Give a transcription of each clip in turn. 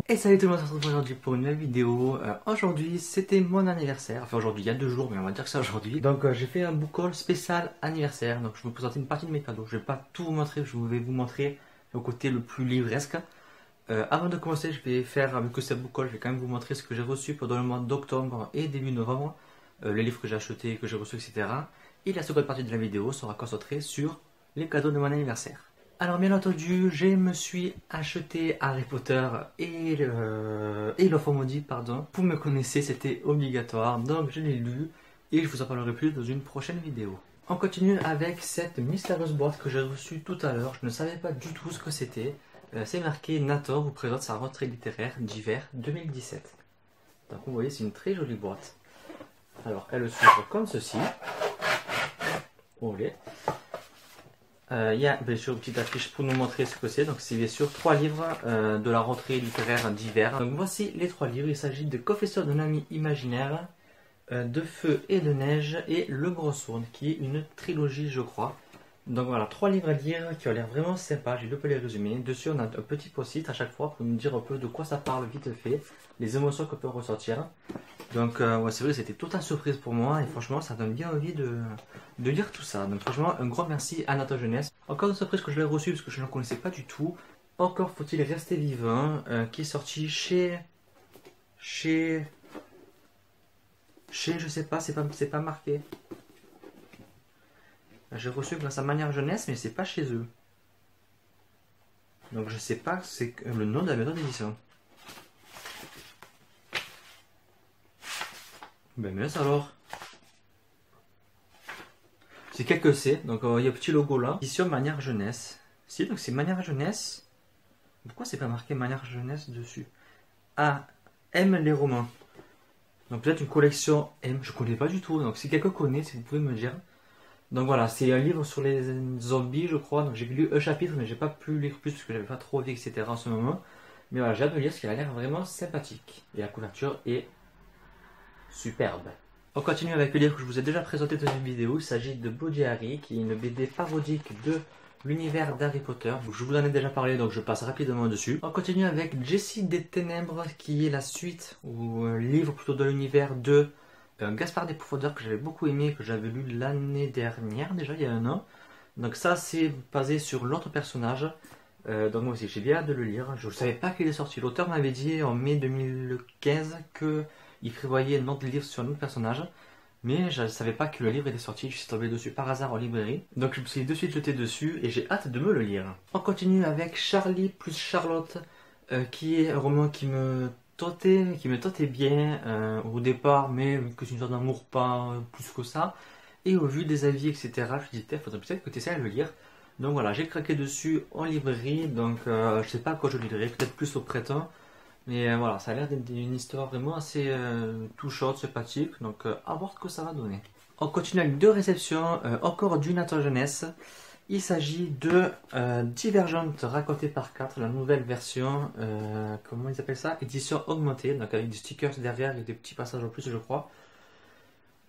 Et salut tout le monde, on se retrouve aujourd'hui pour une nouvelle vidéo. Aujourd'hui c'était mon anniversaire, enfin aujourd'hui il y a 2 jours mais on va dire que c'est aujourd'hui. Donc j'ai fait un book haul spécial anniversaire, donc je vais vous présenter une partie de mes cadeaux. Je vais pas tout vous montrer, je vais vous montrer le côté le plus livresque. Avant de commencer je vais faire, avec ce book haul, je vais quand même vous montrer ce que j'ai reçu pendant le mois d'octobre et début novembre. Les livres que j'ai achetés, que j'ai reçus, etc. Et la seconde partie de la vidéo sera concentrée sur les cadeaux de mon anniversaire. Alors bien entendu, je me suis acheté Harry Potter et l'Enfant Maudit, pardon. Vous me connaissez, c'était obligatoire, donc je l'ai lu et je vous en parlerai plus dans une prochaine vidéo. On continue avec cette mystérieuse boîte que j'ai reçue tout à l'heure. Je ne savais pas du tout ce que c'était. C'est marqué Nator vous présente sa rentrée littéraire d'hiver 2017. Donc vous voyez, c'est une très jolie boîte. Alors elle s'ouvre comme ceci. Olé. Il y a bien sûr une petite affiche pour nous montrer ce que c'est. Donc c'est bien sûr 3 livres de la rentrée littéraire d'hiver. Donc voici les 3 livres. Il s'agit de Confession d'un ami imaginaire, de Feu et de Neige et Le Gros Sourd, qui est une trilogie je crois. Donc voilà, 3 livres à lire qui ont l'air vraiment sympa. J'ai 2 peu les résumer. Dessus on a un petit post-it à chaque fois pour nous dire un peu de quoi ça parle vite fait, les émotions qu'on peut ressortir. Donc ouais, c'est vrai que c'était totale surprise pour moi et franchement ça donne bien envie de lire tout ça. Donc franchement un grand merci à Nator Jeunesse. Encore une surprise que je l'ai reçu parce que je ne connaissais pas du tout. Encore faut-il rester vivant, qui est sorti chez je sais pas, c'est pas marqué. J'ai reçu grâce à Manière Jeunesse mais c'est pas chez eux. Donc je sais pas, c'est le nom de la maison d'édition. Ben mince alors. C'est quel que c'est, donc il y a un petit logo là. Édition Manière Jeunesse. Si, donc c'est Manière Jeunesse. Pourquoi c'est pas marqué Manière Jeunesse dessus? Ah, aime les romans. Donc peut-être une collection M, je connais pas du tout. Donc si quelqu'un connaît, si vous pouvez me dire. Donc voilà, c'est un livre sur les zombies je crois. Donc j'ai lu un chapitre mais j'ai pas pu lire plus parce que j'avais pas trop envie etc. en ce moment. Mais voilà, j'ai hâte de lire parce qu'il a l'air vraiment sympathique. Et la couverture est superbe. On continue avec le livre que je vous ai déjà présenté dans une vidéo. Il s'agit de Body Harry, qui est une BD parodique de l'univers d'Harry Potter. Je vous en ai déjà parlé, donc je passe rapidement dessus. On continue avec Jessie des Ténèbres, qui est la suite, ou un livre plutôt de l'univers de Gaspard des Profondeurs, que j'avais beaucoup aimé, que j'avais lu l'année dernière, déjà il y a 1 an. Donc ça, c'est basé sur l'autre personnage. Donc moi aussi, j'ai bien hâte de le lire. Je ne savais pas qu'il est sorti. L'auteur m'avait dit en mai 2015 que il prévoyait un autre livre sur un autre personnage, mais je ne savais pas que le livre était sorti. Je suis tombé dessus par hasard en librairie, donc je me suis de suite jeté dessus et j'ai hâte de me le lire. On continue avec Charlie plus Charlotte, qui est un roman qui me tentait bien au départ, mais que c'est une sorte d'amour pas plus que ça. Et au vu des avis, etc., je me disais, il faudrait peut-être que tu essaies de le lire. Donc voilà, j'ai craqué dessus en librairie, donc je sais pas quand je le lirai, peut-être plus au printemps. Mais voilà, ça a l'air d'être une histoire vraiment assez touchante, sympathique, donc à voir ce que ça va donner. On continue avec 2 réceptions, encore du Nator Jeunesse. Il s'agit de Divergente racontée par 4, la nouvelle version, comment ils appellent ça? Édition augmentée, donc avec des stickers derrière et des petits passages en plus je crois.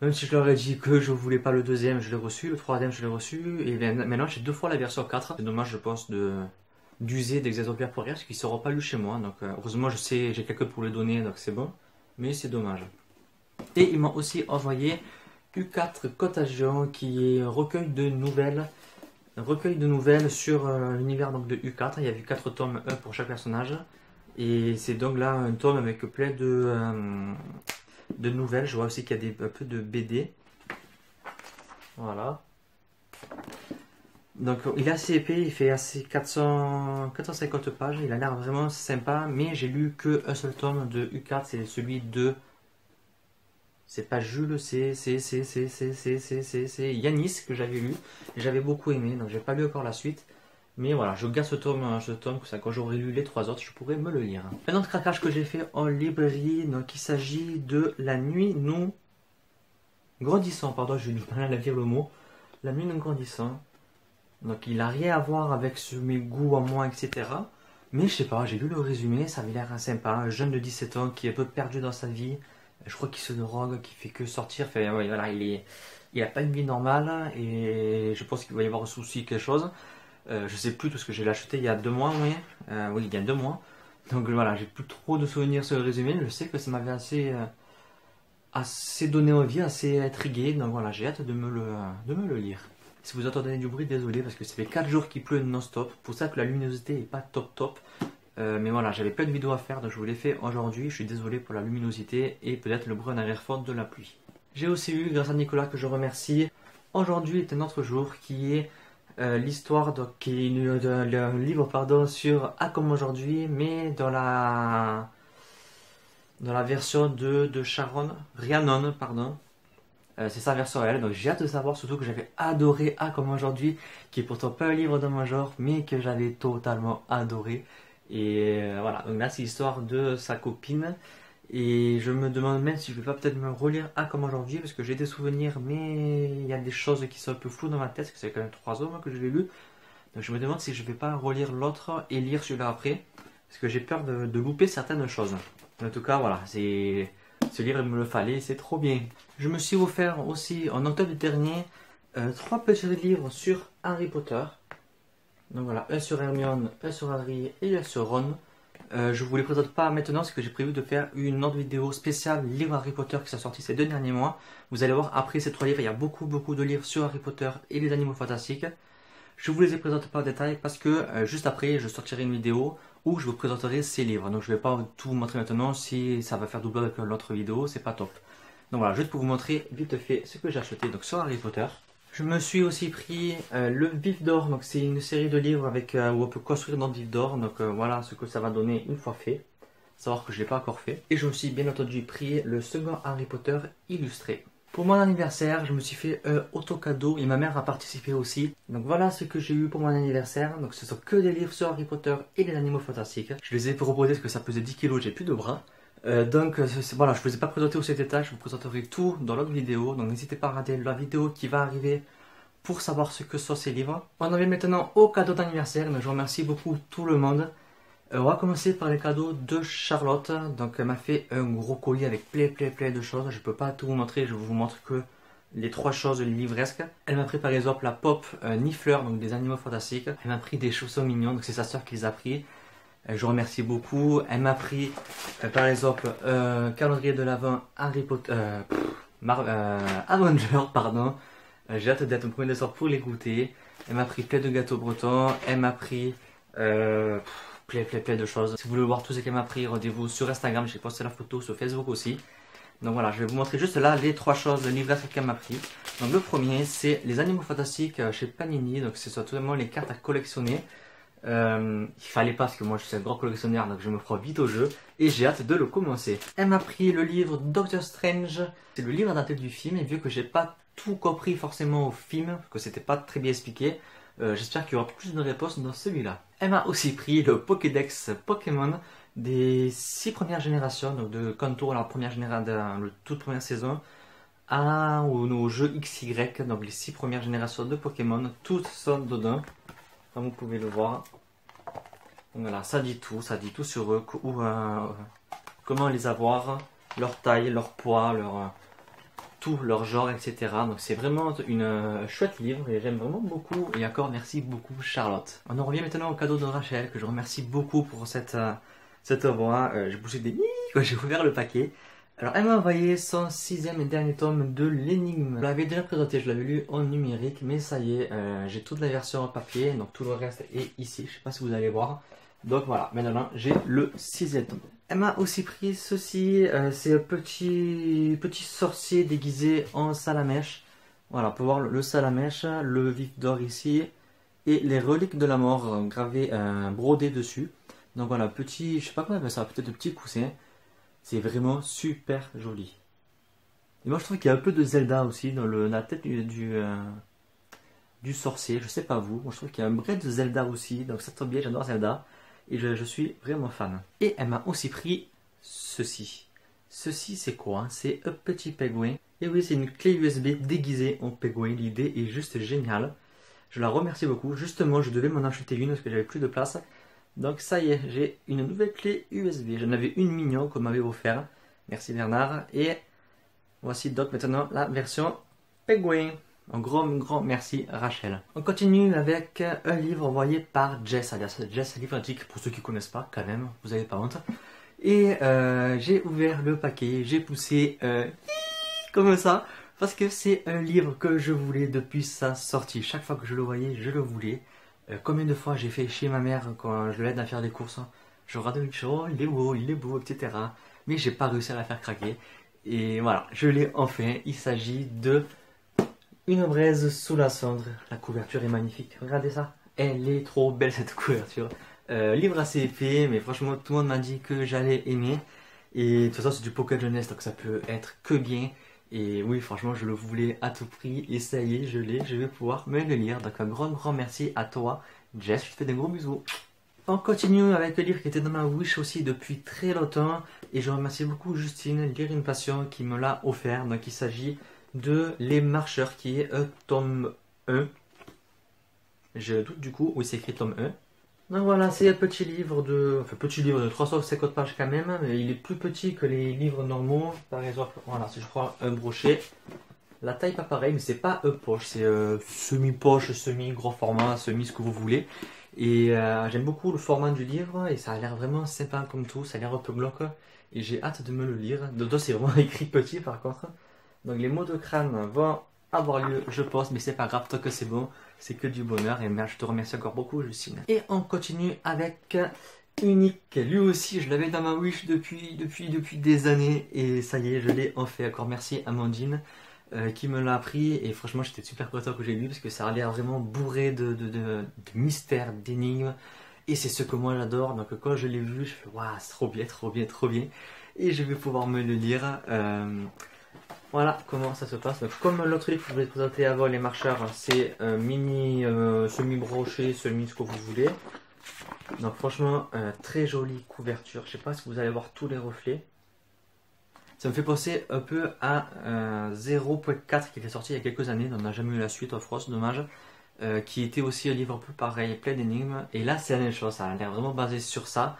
Même si je leur ai dit que je voulais pas le 2e, je l'ai reçu, le 3e je l'ai reçu, et maintenant j'ai 2 fois la version 4. C'est dommage je pense d'user d'exemplaires pour rien parce qu'ils ne seront pas lus chez moi. Donc heureusement je sais, j'ai quelqu'un pour les donner donc c'est bon. Mais c'est dommage. Et ils m'ont aussi envoyé U4 Contagion qui est un recueil de nouvelles. Un recueil de nouvelles sur l'univers de U4. Il y a eu 4 tomes, 1 pour chaque personnage. Et c'est donc là un tome avec plein de nouvelles. Je vois aussi qu'il y a un peu de BD. Voilà. Donc il est assez épais, il fait assez 450 pages, il a l'air vraiment sympa, mais j'ai lu qu'un seul tome de U4, c'est celui de... C'est pas Jules, c'est Yanis que j'avais lu, et j'avais beaucoup aimé, donc j'ai pas lu encore la suite. Mais voilà, je garde ce tome, quand j'aurai lu les 3 autres, je pourrai me le lire. Un autre craquage que j'ai fait en librairie, donc il s'agit de La Nuit nous grandissons, pardon, j'ai du mal à lire le mot. La Nuit nous grandissons. Donc il n'a rien à voir avec mes goûts en moi, etc. Mais je sais pas, j'ai lu le résumé, ça avait l'air sympa. Un jeune de 17 ans qui est un peu perdu dans sa vie. Je crois qu'il se drogue, qui fait que sortir. Enfin, ouais, voilà, il a pas une vie normale et je pense qu'il va y avoir un souci, quelque chose. Je sais plus parce que je l'ai acheté il y a 2 mois, oui. Oui, il y a 2 mois. Donc voilà, j'ai plus trop de souvenirs sur le résumé. Je sais que ça m'avait assez donné envie, assez intrigué. Donc voilà, j'ai hâte de me le lire. Si vous entendez du bruit, désolé parce que ça fait 4 jours qu'il pleut non-stop. Pour ça que la luminosité est pas top top. Mais voilà, j'avais plein de vidéos à faire donc je vous les fais aujourd'hui. Je suis désolé pour la luminosité et peut-être le bruit en arrière-fond de la pluie. J'ai aussi eu, grâce à Nicolas que je remercie, aujourd'hui est un autre jour qui est l'histoire le livre pardon, sur A comme aujourd'hui, mais dans la version de Sharon, Rhiannon, pardon. C'est sa version elle, donc j'ai hâte de savoir, surtout que j'avais adoré A comme aujourd'hui, qui est pourtant pas un livre de mon genre, mais que j'avais totalement adoré. Et voilà, donc là c'est l'histoire de sa copine. Et je me demande même si je vais pas peut-être me relire A comme aujourd'hui, parce que j'ai des souvenirs, mais il y a des choses qui sont un peu floues dans ma tête, parce que c'est quand même 3 ans que je l'ai lu. Donc je me demande si je vais pas relire l'autre et lire celui-là après, parce que j'ai peur de louper certaines choses. En tout cas, voilà, ce livre il me le fallait, c'est trop bien. Je me suis offert aussi en octobre dernier 3 petits livres sur Harry Potter. Donc voilà, un sur Hermione, un sur Harry et un sur Ron. Je vous les présente pas maintenant parce que j'ai prévu de faire une autre vidéo spéciale livre Harry Potter qui sont sortis ces 2 derniers mois. Vous allez voir après ces 3 livres, il y a beaucoup de livres sur Harry Potter et les animaux fantastiques. Je vous les présente pas en détail parce que juste après je sortirai une vidéo où je vous présenterai ces livres. Donc je vais pas tout vous montrer maintenant, si ça va faire double avec l'autre vidéo, c'est pas top. Donc voilà, juste pour vous montrer vite fait ce que j'ai acheté donc sur Harry Potter. Je me suis aussi pris le Vif d'Or, donc c'est une série de livres avec, où on peut construire dans le Vif d'Or, donc voilà ce que ça va donner une fois fait, savoir que je ne l'ai pas encore fait. Et je me suis bien entendu pris le second Harry Potter illustré. Pour mon anniversaire, je me suis fait auto-cadeau et ma mère a participé aussi. Donc voilà ce que j'ai eu pour mon anniversaire, donc ce sont que des livres sur Harry Potter et les animaux fantastiques. Je les ai proposés parce que ça pesait 10 kg, j'ai plus de bras. Voilà, je ne vous ai pas présenté au cet étage, je vous présenterai tout dans l'autre vidéo, donc n'hésitez pas à regarder la vidéo qui va arriver pour savoir ce que sont ces livres. On en vient maintenant au cadeau d'anniversaire, je remercie beaucoup tout le monde. On va commencer par les cadeaux de Charlotte, donc elle m'a fait un gros colis avec plein de choses, je ne peux pas tout vous montrer, je vous montre que les 3 choses livresques. Elle m'a pris par exemple la pop Nifleur, donc des animaux fantastiques, elle m'a pris des chaussons mignons, donc c'est sa soeur qui les a pris. Je remercie beaucoup. Elle m'a pris par exemple calendrier de l'Avent Harry Potter, Avenger, pardon. J'ai hâte d'être au 1er décembre pour les goûter. Elle m'a pris plein de gâteaux bretons. Elle m'a pris plein de choses. Si vous voulez voir tout ce qu'elle m'a pris, rendez-vous sur Instagram. J'ai posté la photo sur Facebook aussi. Donc voilà, je vais vous montrer juste là les 3 choses livresques qu'elle m'a pris. Donc le premier, c'est les animaux fantastiques chez Panini. Donc c'est totalement les cartes à collectionner. Il fallait pas parce que moi je suis un grand collectionneur donc je me prends vite au jeu et j'ai hâte de le commencer. Elle m'a pris le livre Doctor Strange, c'est le livre adapté du film et vu que j'ai pas tout compris forcément au film, que c'était pas très bien expliqué, j'espère qu'il y aura plus de réponses dans celui-là. Elle m'a aussi pris le Pokédex Pokémon des 6 premières générations, donc de Kanto, la première génération, la toute première saison, au jeu XY, donc les 6 premières générations de Pokémon, toutes sont dedans. Comme vous pouvez le voir. Donc voilà, ça dit tout sur eux, comment les avoir, leur taille, leur poids, tout, leur genre, etc. Donc c'est vraiment une chouette livre et j'aime vraiment beaucoup. Et encore merci beaucoup Charlotte. On en revient maintenant au cadeau de Rachel, que je remercie beaucoup pour cette œuvre. J'ai bougé des nids quand j'ai ouvert le paquet. Alors elle m'a envoyé son 6e et dernier tome de l'énigme. Je l'avais déjà présenté, je l'avais lu en numérique, mais ça y est, j'ai toute la version en papier, donc tout le reste est ici, je sais pas si vous allez voir. Donc voilà, maintenant j'ai le 6e tome. Elle m'a aussi pris ceci, c'est un petit sorcier déguisé en salamèche. Voilà, on peut voir le salamèche, le vif d'or ici, et les reliques de la mort gravées, brodées dessus. Donc voilà, petit, je sais pas comment on appelle ça, peut-être de petits coussins. C'est vraiment super joli. Et moi je trouve qu'il y a un peu de Zelda aussi dans la tête du sorcier. Je sais pas vous. Moi je trouve qu'il y a un brin de Zelda aussi. Donc ça tombe bien, j'adore Zelda. Et je suis vraiment fan. Et elle m'a aussi pris ceci. Ceci c'est quoi? C'est un petit pingouin. Et oui, c'est une clé USB déguisée en pingouin. L'idée est juste géniale. Je la remercie beaucoup. Justement, je devais m'en acheter une parce que j'avais plus de place. Donc ça y est, j'ai une nouvelle clé USB. J'en avais une mignon qu'on m'avait offert. Merci Bernard. Et voici donc maintenant la version Penguin. Un grand merci Rachel. On continue avec un livre envoyé par Jess, alias Jess Livragique, pour ceux qui ne connaissent pas quand même, vous n'avez pas honte. Et j'ai ouvert le paquet, j'ai poussé comme ça, parce que c'est un livre que je voulais depuis sa sortie. Chaque fois que je le voyais, je le voulais. Combien de fois j'ai fait chez ma mère quand je l'aide à faire des courses. Je regarde le show, il est beau, etc. Mais j'ai pas réussi à la faire craquer. Et voilà, je l'ai enfin. Il s'agit de Une braise sous la cendre. La couverture est magnifique. Regardez ça. Elle est trop belle cette couverture. Livre assez épais, mais franchement tout le monde m'a dit que j'allais aimer. Et de toute façon c'est du pocket jeunesse, donc ça peut être que bien. Et oui, franchement je le voulais à tout prix. Et ça y est, je l'ai, je vais pouvoir me le lire. Donc un grand merci à toi Jess, je te fais des gros bisous. On continue avec le livre qui était dans ma wish aussi depuis très longtemps. Et je remercie beaucoup Justine, Lire une passion, qui me l'a offert. Donc il s'agit de Les Marcheurs, qui est tome 1. Je doute du coup, oui c'est écrit tome 1. Donc voilà, c'est un petit livre de 350 pages quand même, mais il est plus petit que les livres normaux. Par exemple, voilà, si je prends un brochet, la taille pas pareil, mais c'est pas poche, c'est semi-poche, semi-gros format, semi ce que vous voulez. Et j'aime beaucoup le format du livre et ça a l'air vraiment sympa comme tout, ça a l'air un peu glauque et j'ai hâte de me le lire. Dedans c'est vraiment écrit petit par contre. Donc les mots de crâne vont avoir lieu, je pense, mais c'est pas grave, tant que c'est bon, c'est que du bonheur. Et merde, je te remercie encore beaucoup, Justine. Et on continue avec Unique. Lui aussi, je l'avais dans ma wish depuis des années, et ça y est, je l'ai enfin. Encore merci Amandine qui me l'a appris, et franchement, j'étais super content que j'ai lu parce que ça a l'air vraiment bourré de mystères, d'énigmes, et c'est ce que moi j'adore. Donc quand je l'ai vu, je fais waouh, c'est trop bien, et je vais pouvoir me le lire. Voilà comment ça se passe. Donc, comme l'autre livre que je vous ai présenté avant, Les Marcheurs, c'est mini semi-broché, semi ce que vous voulez. Donc franchement, très jolie couverture. Je sais pas si vous allez voir tous les reflets. Ça me fait penser un peu à 0.4 qui était sorti il y a quelques années. On n'a jamais eu la suite, of course, dommage. Qui était aussi un livre un peu pareil, plein d'énigmes. Et là, c'est la même chose. Ça a l'air vraiment basé sur ça.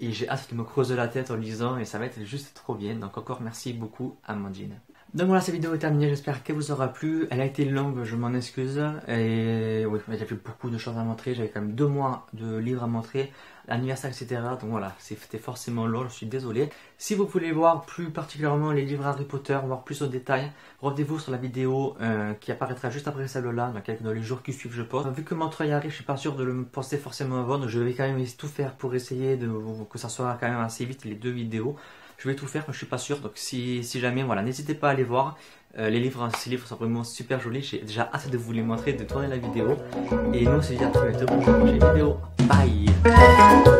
Et j'ai hâte de me creuser la tête en lisant. Et ça va être juste trop bien. Donc encore merci beaucoup, Amandine. Donc voilà, cette vidéo est terminée, j'espère qu'elle vous aura plu. Elle a été longue, je m'en excuse. Et oui, j'avais beaucoup de choses à montrer, j'avais quand même 2 mois de livres à montrer, l'anniversaire, etc. Donc voilà, c'était forcément long, je suis désolé. Si vous voulez voir plus particulièrement les livres Harry Potter, voir plus au détail, rendez-vous sur la vidéo qui apparaîtra juste après celle-là, dans les jours qui suivent, je pense. Vu que mon travail arrive, je suis pas sûr de le poster forcément avant, donc je vais quand même tout faire pour essayer que ça soit quand même assez vite les 2 vidéos. Je vais tout faire, mais je suis pas sûr. Donc si jamais, voilà, n'hésitez pas à aller voir. Ces livres sont vraiment super jolis. J'ai déjà hâte de vous les montrer, de tourner la vidéo. Et nous on se dit à très bientôt pour une prochaine vidéo. Bye.